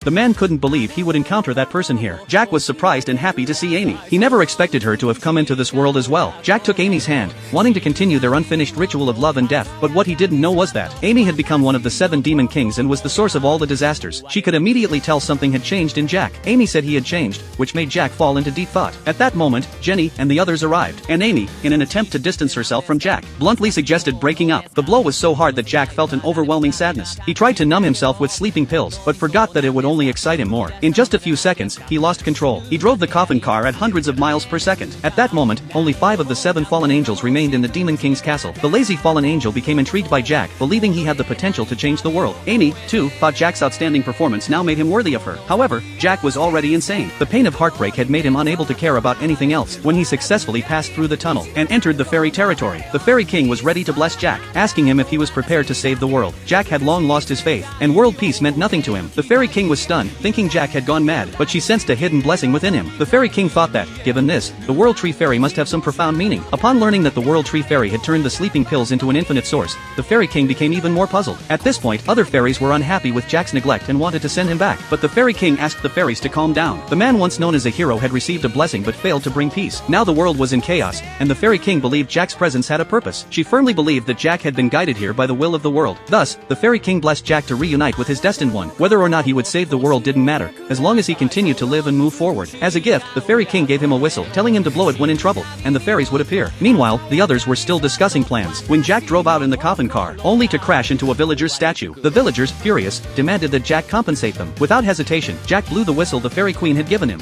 The man couldn't believe he would encounter that person here. Jack was surprised and happy to see Amy. He never expected her to have come into this world as well. Jack took Amy's hand, wanting to continue their unfinished ritual of love and death, but what he didn't know was that Amy had become one of the 7 demon kings and was the source of all the disasters. She could immediately tell something had changed in Jack. Amy said he had changed, which made Jack fall into deep thought. At that moment, Jenny and the others arrived, and Amy, in an attempt to distance herself from Jack, bluntly suggested breaking up. The blow was so hard that Jack felt an overwhelming sadness. He tried to numb himself with sleeping pills, but forgot that it would only excite him more. In just a few seconds, he lost control. He drove the coffin car at hundreds of miles per second. At that moment, only 5 of the 7 fallen angels remained in the Demon King's castle. The lazy fallen angel became intrigued by Jack, believing he had the potential to change the world. Amy, too, thought Jack's outstanding performance now made him worthy of her. However, Jack was already insane. The pain of heartbreak had made him unable to care about anything else when he successfully passed through the tunnel and entered the fairy territory. The fairy king was ready to bless Jack, asking him if he was prepared to save the world. Jack had long lost his faith, and world peace meant nothing to him. The fairy king was stunned, thinking Jack had gone mad, but she sensed a hidden blessing within him. The fairy king thought that, given this, the World Tree Fairy must have some profound meaning. Upon learning that the World Tree Fairy had turned the sleeping pills into an infinite source, the fairy king became even more puzzled. At this point, other fairies were unhappy with Jack's neglect and wanted to send him back, but the fairy king asked the fairies to calm down. The man once known as a hero had received a blessing but failed to bring peace. Now the world was in chaos, and the fairy king believed Jack's presence had a purpose. She firmly believed that Jack had been guided here by the will of the world. Thus, the fairy king blessed Jack to reunite with his destined one. Whether or not he would save the world didn't matter, as long as he continued to live and move forward. As a gift, the fairy king gave him a whistle, telling him to blow it when in trouble, and the fairies would appear. Meanwhile, the others were still discussing plans when Jack drove out in the coffin car, only to crash into a villager's statue. The villagers, furious, demanded that Jack compensate them. Without hesitation, Jack blew the whistle the fairy queen had given him.